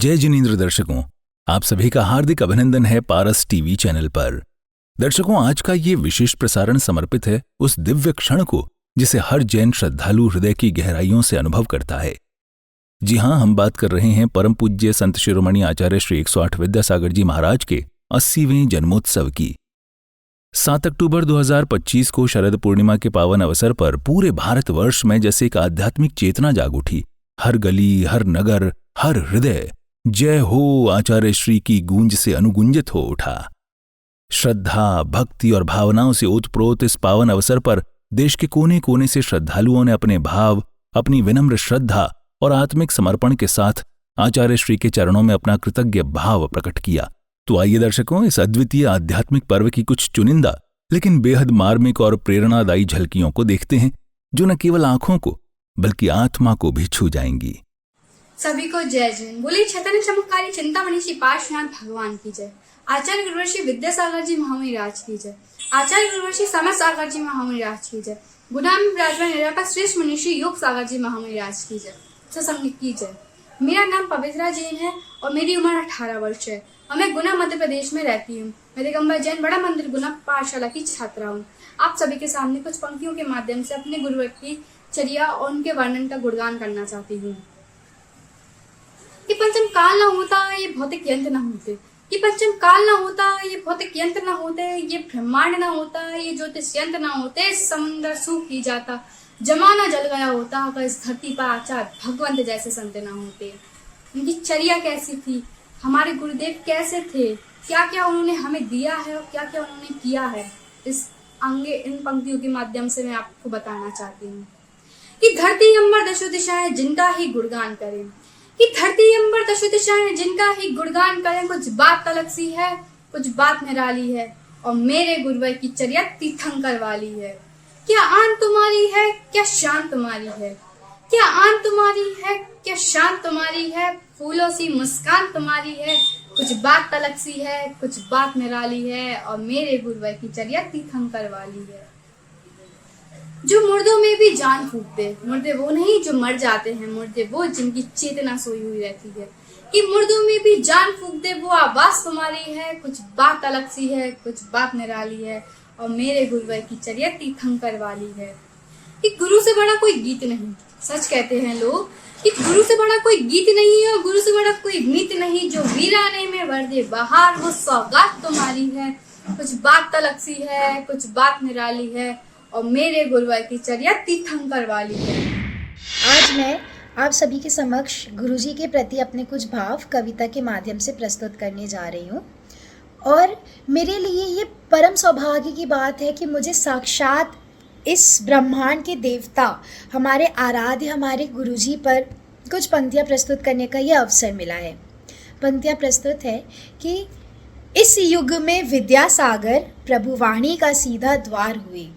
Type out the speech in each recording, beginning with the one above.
जय जिनेंद्र दर्शकों, आप सभी का हार्दिक अभिनंदन है पारस टीवी चैनल पर। दर्शकों, आज का ये विशेष प्रसारण समर्पित है उस दिव्य क्षण को जिसे हर जैन श्रद्धालु हृदय की गहराइयों से अनुभव करता है। जी हां, हम बात कर रहे हैं परम पूज्य संत शिरोमणि आचार्य श्री 108 विद्यासागर जी महाराज के 80वें जन्मोत्सव की। 7 अक्टूबर 2025 को शरद पूर्णिमा के पावन अवसर पर पूरे भारतवर्ष में जैसे एक आध्यात्मिक चेतना जाग उठी। हर गली, हर नगर, हर हृदय जय हो आचार्य श्री की गूंज से अनुगुंजित हो उठा। श्रद्धा, भक्ति और भावनाओं से ओतप्रोत इस पावन अवसर पर देश के कोने कोने से श्रद्धालुओं ने अपने भाव, अपनी विनम्र श्रद्धा और आत्मिक समर्पण के साथ आचार्य श्री के चरणों में अपना कृतज्ञ भाव प्रकट किया। तो आइए दर्शकों, इस अद्वितीय आध्यात्मिक पर्व की कुछ चुनिंदा लेकिन बेहद मार्मिक और प्रेरणादायी झलकियों को देखते हैं, जो न केवल आंखों को बल्कि आत्मा को भी छू जाएंगी। सभी को जय जैन। बोले चैतन्य चमत्कारी चिंतामणि श्री पार्श्वनाथ भगवान की जय। आचार्य गुरुवर श्री विद्यासागर जी महामुनि राज की जय। आचार्य गुरुवर श्री समर सागर जी महामुनि राज की जय। गुदाम विराजमान निरापद श्रेष्ठ मुनि श्री योग सागर जी महामुनि राज की जय। सत्संग की जय। मेरा नाम पवित्रा जैन है और मेरी उम्र 18 वर्ष है और मैं गुना मध्य प्रदेश में रहती हूँ। मैं दिगंबर जैन बड़ा मंदिर गुना पाठशाला की छात्रा हूँ। आप सभी के सामने कुछ पंक्तियों के माध्यम से अपने गुरुवर की चर्या और उनके वर्णन का गुणगान करना चाहती हूँ। कि पंचम काल ना होता ये भौतिक यंत्र ना होते, कि पंचम काल ना होता ये भौतिक यंत्र ना होते, ये ब्रह्मांड ना होता, ये ज्योतिष यंत्र ना होते, समुद्र सूख ही जाता, जमाना जल गया होता, अगर इस धरती पर आचार्य भगवंत जैसे संत ना होते। उनकी चर्या कैसी थी, हमारे गुरुदेव कैसे थे, क्या क्या उन्होंने हमें दिया है और क्या क्या उन्होंने किया है, इस आगे इन पंक्तियों के माध्यम से मैं आपको बताना चाहती हूँ। कि धरती अंबर दशो दिशाएं जिनका ही गुणगान करें, कि धरती अंबर दशो दिशाएं जिनका ही गुणगान करें। कुछ बात अलग सी है, कुछ बात निराली है और मेरे गुरुवर की चर्या तीर्थंकर वाली है। क्या आन तुम्हारी है, क्या शान तुम्हारी है, क्या आन तुम्हारी है, क्या शान तुम्हारी है, फूलों सी मुस्कान तुम्हारी है। कुछ बात अलग सी है, कुछ बात निराली है और मेरे गुरुवर की चर्या तीर्थंकर वाली है। जो मुर्दों में भी जान फूंक दे, मुर्दे वो नहीं जो मर जाते हैं, मुर्दे वो जिनकी चेतना सोई हुई रहती है। कि मुर्दों में भी जान फूंक दे वो आवाज तुम्हारी है। कुछ बात अलग सी है, कुछ बात निराली है और मेरे गुरुवर की चर्या तीर्थंकर वाली है। कि गुरु से बड़ा कोई गीत नहीं, सच कहते हैं लोग कि गुरु से बड़ा कोई गीत नहीं है और गुरु से बड़ा कोई मीत नहीं। जो वीराने में वर दे बहार वो सौगात तुम्हारी है। कुछ बात अलग सी है, कुछ बात निराली है और मेरे गुरुवर की चर्या तीर्थंकर वाली है। आज मैं आप सभी के समक्ष गुरुजी के प्रति अपने कुछ भाव कविता के माध्यम से प्रस्तुत करने जा रही हूँ और मेरे लिए ये परम सौभाग्य की बात है कि मुझे साक्षात इस ब्रह्मांड के देवता हमारे आराध्य हमारे गुरुजी पर कुछ पंक्तियाँ प्रस्तुत करने का ये अवसर मिला है। पंक्तियाँ प्रस्तुत है कि इस युग में विद्यासागर प्रभु वाणी का सीधा द्वार हुए।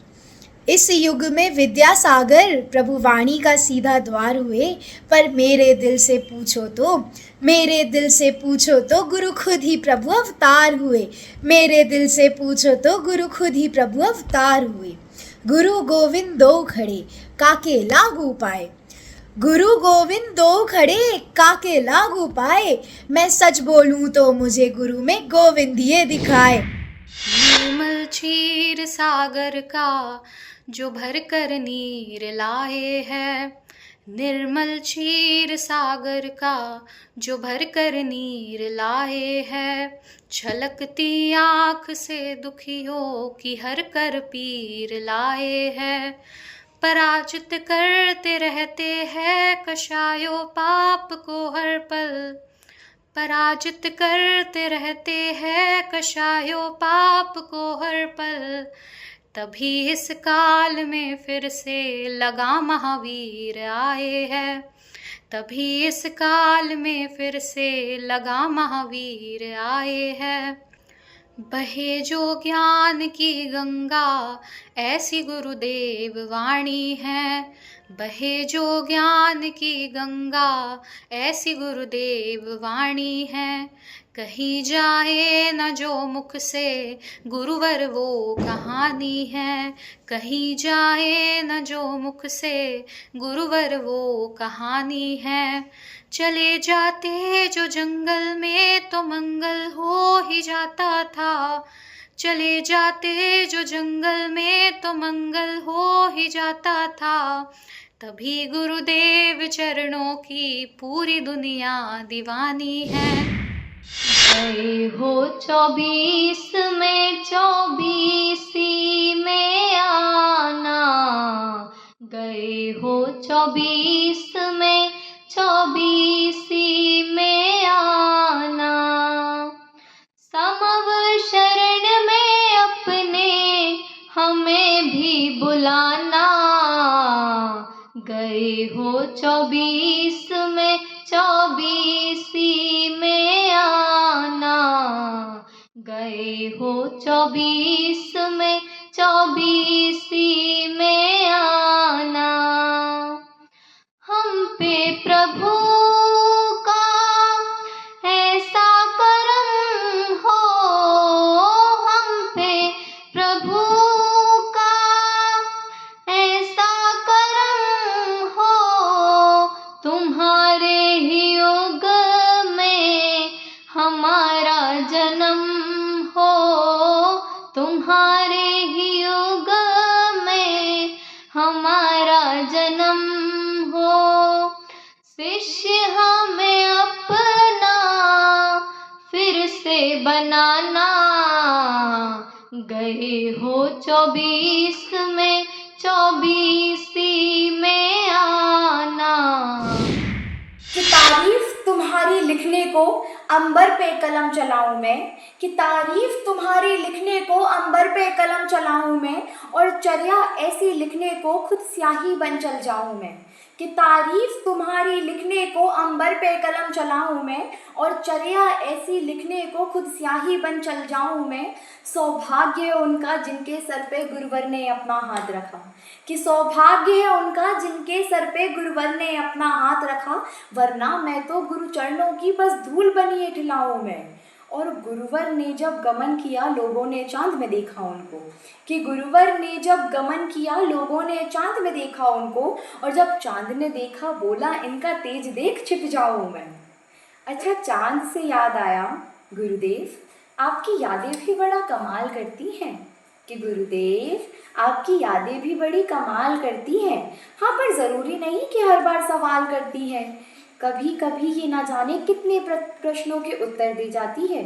इस युग में विद्यासागर प्रभु वाणी का सीधा द्वार हुए, पर मेरे दिल से पूछो तो, मेरे दिल से पूछो तो गुरु खुद ही प्रभु अवतार हुए। मेरे दिल से पूछो तो गुरु खुद ही प्रभु अवतार हुए। गुरु गोविंद दो खड़े काके लागू पाए, गुरु गोविंद दो खड़े काके लागू पाए। मैं सच बोलूं तो मुझे गुरु में गोविंद ये दिखाए। निर्मल क्षीर सागर का जो भर कर नीर लाए है, निर्मल क्षीर सागर का जो भर कर नीर लाए है। छलकती आँख से दुखियों की हर कर पीर लाए है। पराजित करते रहते हैं कषायो पाप को हर पल, पराजित करते रहते हैं कषायो पाप को हर पल। तभी इस काल में फिर से लगा महावीर आए हैं, तभी इस काल में फिर से लगा महावीर आए हैं। बहे जो ज्ञान की गंगा ऐसी गुरुदेव वाणी है, बहे जो ज्ञान की गंगा ऐसी गुरुदेव वाणी है। कही जाए न जो मुख से गुरुवर वो कहानी है, कही जाए न जो मुख से गुरुवर वो कहानी है। चले जाते जो जंगल में तो मंगल हो ही जाता था, चले जाते जो जंगल में तो मंगल हो ही जाता था। तभी गुरुदेव चरणों की पूरी दुनिया दीवानी है। गए हो 24 में 24 में आना, गए हो 24 में 24 में आना। समव शरण में अपने हमें भी बुलाना, गए हो 24 में 24 में आना, गए हो 24 में 24 में आना। हम पे प्रभु का ऐसा करम हो, हम पे प्रभु का ऐसा करम हो, तुम्हारे ही युग में हमारा जन्म हो, तुम्हारे ही युग में हमारा जन्म हो। शिष्य हमें अपना फिर से बनाना, गए हो 24 में 24 में आना। कि तारीफ तुम्हारी लिखने को अंबर पे कलम चलाऊं मैं, कि तारीफ तुम्हारी लिखने को अंबर पे कलम चलाऊं मैं, और चर्या ऐसी लिखने को खुद स्याही बन चल जाऊं मैं। कि तारीफ तुम्हारी लिखने को अंबर पे कलम चलाऊं मैं, और चर्या ऐसी लिखने को खुद स्याही बन चल जाऊं मैं। सौभाग्य है उनका जिनके सर पे गुरुवर ने अपना हाथ रखा, कि सौभाग्य है उनका जिनके सर पे गुरुवर ने अपना हाथ रखा, वरना मैं तो गुरु चरणों की बस धूल बनी एठिलाऊं मैं। और गुरुवर ने जब गमन किया लोगों ने चांद में देखा उनको, कि गुरुवर ने जब गमन किया लोगों ने चांद में देखा उनको, और जब चांद ने देखा बोला इनका तेज देख छिप जाऊं मैं। अच्छा, चांद से याद आया गुरुदेव आपकी यादें भी बड़ा कमाल करती हैं, कि गुरुदेव आपकी यादें भी बड़ी कमाल करती हैं। हाँ, पर ज़रूरी नहीं कि हर बार सवाल करती हैं, कभी कभी ये ना जाने कितने प्रश्नों के उत्तर दे जाती है,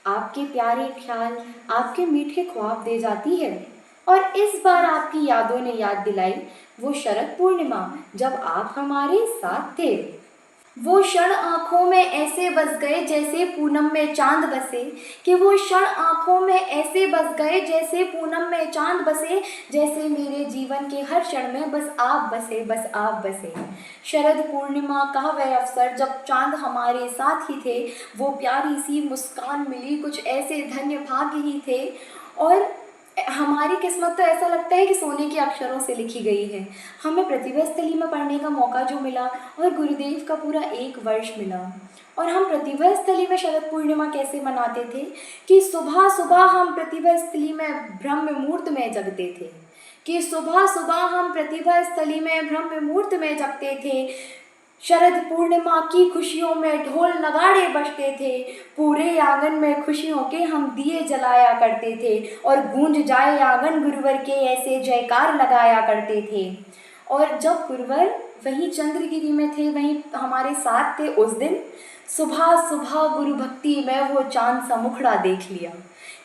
आपके प्यारे ख्याल आपके मीठे ख्वाब दे जाती है। और इस बार आपकी यादों ने याद दिलाई वो शरद पूर्णिमा जब आप हमारे साथ थे। वो क्षण आँखों में ऐसे बस गए जैसे पूनम में चांद बसे, कि वो क्षण आँखों में ऐसे बस गए जैसे पूनम में चांद बसे, जैसे मेरे जीवन के हर क्षण में बस आप बसे, बस आप बसे। शरद पूर्णिमा का वह अवसर जब चांद हमारे साथ ही थे, वो प्यारी सी मुस्कान मिली, कुछ ऐसे धन्य भाग्य ही थे। और हमारी किस्मत तो ऐसा लगता है कि सोने के अक्षरों से लिखी गई है। हमें प्रतिभा स्थली में पढ़ने का मौका जो मिला, और गुरुदेव का पूरा 1 वर्ष मिला। और हम प्रतिभा स्थली में शरद पूर्णिमा कैसे मनाते थे, कि सुबह सुबह हम प्रतिभा स्थली में ब्रह्म मुहूर्त में जगते थे, कि सुबह सुबह हम प्रतिभा स्थली में ब्रह्म मुहूर्त में जगते थे। शरद पूर्णिमा की खुशियों में ढोल नगाड़े बजते थे, पूरे आंगन में खुशियों के हम दिए जलाया करते थे, और गूंज जाए आंगन गुरुवर के ऐसे जयकार लगाया करते थे। और जब गुरुवर वहीं चंद्रगिरी में थे, वहीं हमारे साथ थे, उस दिन सुबह सुबह गुरु भक्ति में वो चांद सा मुखड़ा देख लिया,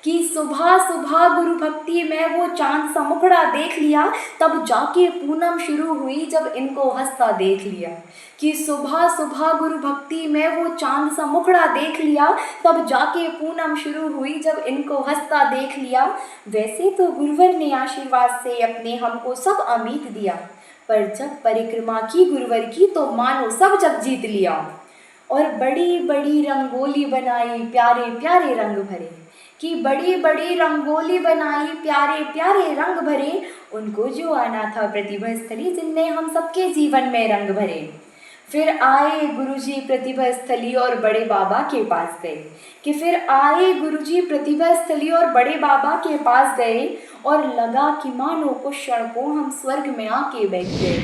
कि सुबह सुबह गुरु भक्ति में वो चांद सा मुखड़ा देख लिया, तब जाके पूनम शुरू हुई जब इनको हंसता देख लिया। कि सुबह सुबह गुरु भक्ति में वो चांद सा मुखड़ा देख लिया, तब जाके पूनम शुरू हुई जब इनको हंसता देख लिया। वैसे तो गुरुवर ने आशीर्वाद से अपने हमको सब अमित दिया, पर जब परिक्रमा की गुरुवर की तो मानो सब जग जीत लिया। और बड़ी बड़ी रंगोली बनाई प्यारे प्यारे रंग भरे, कि बड़ी बड़ी रंगोली बनाई प्यारे प्यारे रंग भरे, उनको जो आना था प्रतिभा स्थली जिनने हम सबके जीवन में रंग भरे। फिर आए गुरुजी प्रतिभा स्थली और बड़े बाबा के पास गए, कि फिर आए गुरुजी प्रतिभा स्थली और बड़े बाबा के पास गए, और लगा कि मानो कुछ क्षण को हम स्वर्ग में आके बैठ गए।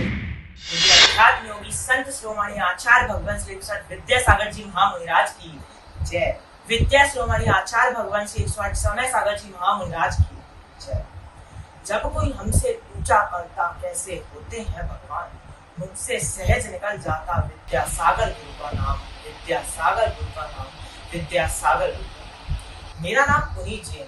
अध्यात्म योगी संत शिरोमणि आचार्य भगवान श्री विद्यासागर जी महामुनिराज की जय। विद्या शिरोमणि आचार्य भगवान श्री समय सागर जी महामुनिराज की जय। जब कोई हमसे पूछा करता कैसे होते हैं भगवान, मुझसे सहज निकल जाता विद्यासागर गुरु का नाम, विद्यासागर गुरु का नाम, विद्यासागर गुरु। मेरा नाम पुनीत जैन है।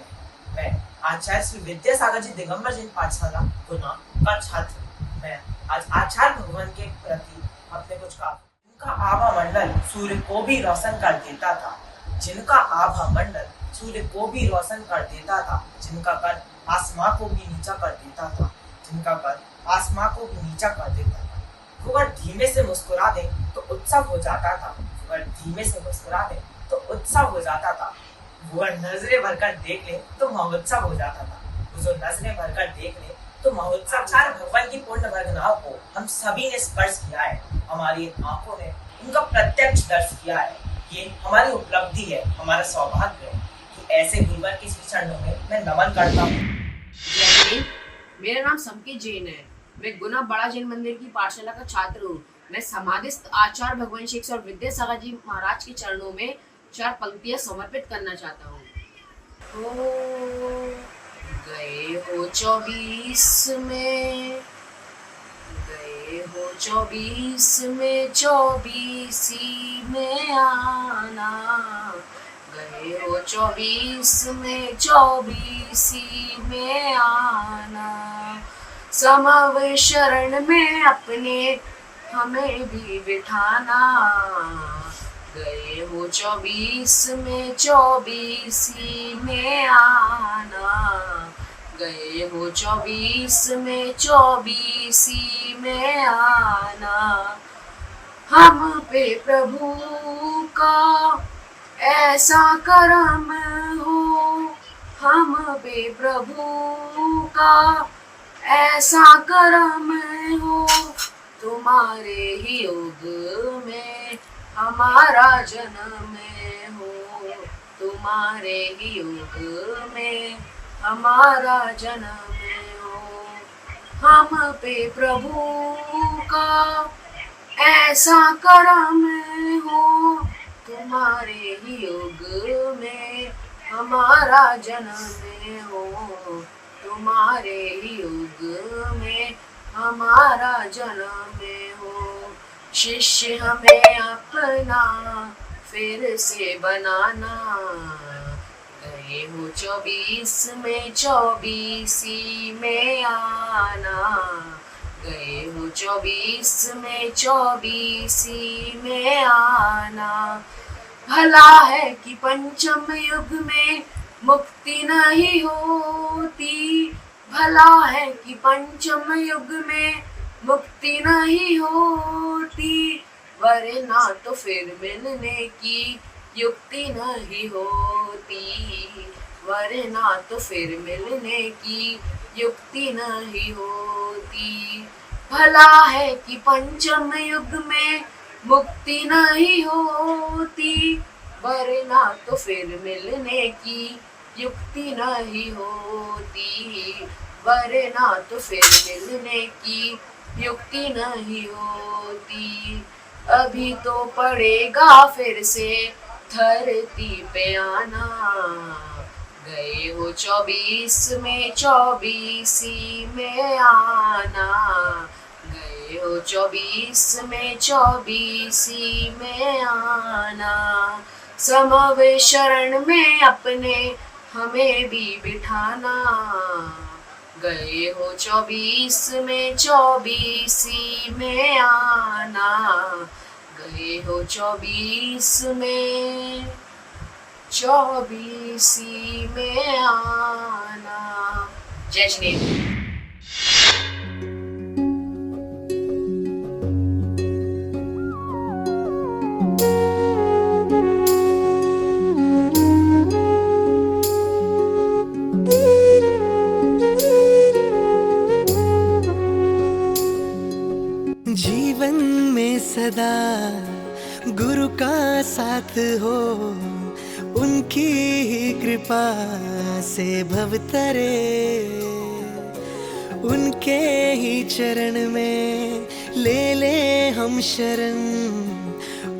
मैं आचार्य श्री विद्यासागर जी दिगंबर जैन पाठशाला गुना का छात्र। मैं आज आचार्य भगवान के प्रति अपने कुछ का उनका आभा मंडल सूर्य को भी रोशन कर देता था, जिनका आभा मंडल सूर्य को भी रोशन कर देता था, जिनका कद आसमां को भी नीचा कर देता था, जिनका कद आसमां को भी नीचा कर देता था। वो अगर धीमे से मुस्कुरा दे तो उत्सव हो जाता था, अगर धीमे से मुस्कुरा दे तो उत्सव हो जाता था। वो अगर नजरें भरकर देख ले तो महोत्सव हो जाता था, वो जो नजरें भरकर देख ले तो महोत्सव। आचार्य भगवान की पूर्ण वर्गनाओं को हम सभी ने स्पर्श किया है, हमारी आंखों ने उनका प्रत्यक्ष दर्शन किया है। ये हमारी उपलब्धि है, हमारा सौभाग्य है कि ऐसे गुरुवर के श्री चरणों में मैं नमन करता हूँ। मेरा नाम समकेत जैन है। मैं गुना बड़ा जैन मंदिर की पाठशाला का छात्र हूँ। मैं समाधिस्थ आचार्य भगवान श्री और विद्यासागर जी महाराज के चरणों में 4 पंक्तियाँ समर्पित करना चाहता हूँ। गए हो 24 में, गए हो 24 में 24 में आना, गए हो 24 में 24 में आना, समव शरण में अपने हमें भी बिठाना, गए हो 24 में 24 में आना, गए हो 24 में 24 में आना। हम पे प्रभु का ऐसा करम हो, हम पे प्रभु का ऐसा करम हो, तुम्हारे ही योग में हमारा जन्म हो, तुम्हारे ही योग में हमारा जन्म हो। हम पे प्रभु का ऐसा करम हो, तुम्हारे ही योग में हमारा जन्म हो, तुम्हारे ही योग में हमारा जन्म हो। शिष्य हमें अपना फिर से बनाना, गए हो 24 में 24 में आना, गए हो 24 में 24 में आना। भला है कि पंचम युग में मुक्ति नहीं होती, भला है कि पंचम युग में मुक्ति नहीं होती, वरना तो फिर मिलने की युक्ति नहीं होती, वरना तो फिर मिलने की युक्ति नहीं होती। भला है कि पंचम युग में मुक्ति नहीं होती, वरना तो फिर मिलने की युक्ति नहीं होती, वरना तो फिर मिलने की युक्ति नहीं होती। अभी तो पड़ेगा फिर से धरती पे आना, गए हो 24 में 24 में आना, गए हो 24 में 24 में आना। समव शरण में अपने हमें भी बिठाना, गए हो 24 में 24 में आना, गए हो 24 में 24 में आना। जय श्री राम। सदा गुरु का साथ हो, उनकी ही कृपा से भव तरे, उनके ही चरण में ले ले हम शरण,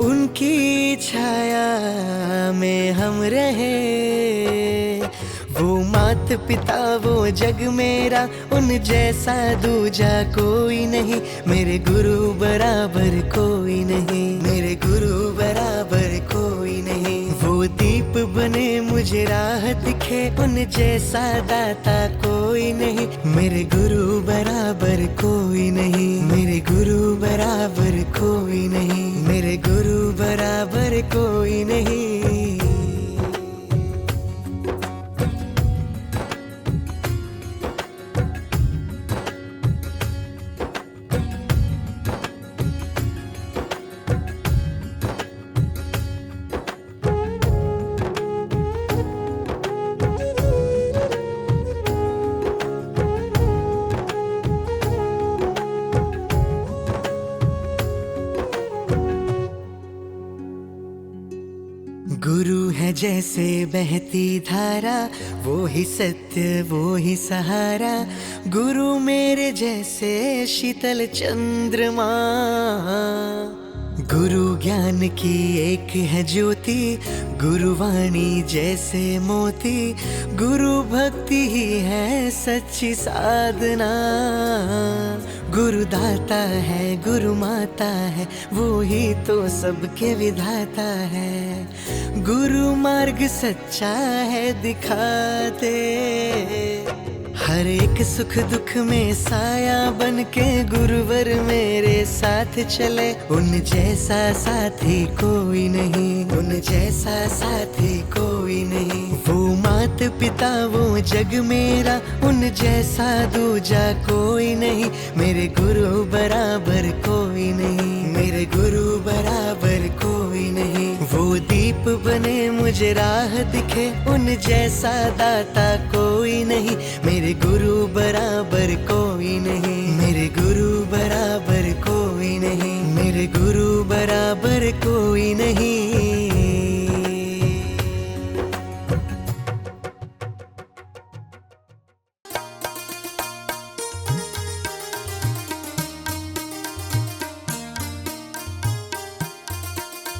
उनकी छाया में हम रहे। वो मात पिता वो जग मेरा, उन जैसा दूजा कोई नहीं, मेरे गुरु बराबर कोई नहीं, मेरे गुरु बराबर कोई नहीं। वो दीप बने मुझे राह दिखे, उन जैसा दाता कोई नहीं, मेरे गुरु बराबर कोई नहीं, मेरे गुरु बराबर कोई नहीं, मेरे गुरु बराबर कोई नहीं। गुरु है जैसे बहती धारा, वो ही सत्य वो ही सहारा, गुरु मेरे जैसे शीतल चंद्रमा। गुरु ज्ञान की एक है ज्योति, गुरुवाणी जैसे मोती, गुरु भक्ति ही है सच्ची साधना। गुरु दाता है गुरु माता है, वो ही तो सबके विधाता है। गुरु मार्ग सच्चा है दिखाते, हर एक सुख दुख में साया बन के गुरुवर मेरे साथ चले। उन जैसा साथी कोई नहीं, उन जैसा साथी कोई नहीं। वो मात पिता वो जग मेरा, उन जैसा दूजा कोई नहीं, मेरे गुरु बराबर कोई नहीं, मेरे गुरु बराबर कोई नहीं। वो दीप बने मुझे राह दिखे, उन जैसा दाता कोई नहीं, मेरे गुरु बराबर कोई नहीं, मेरे गुरु बराबर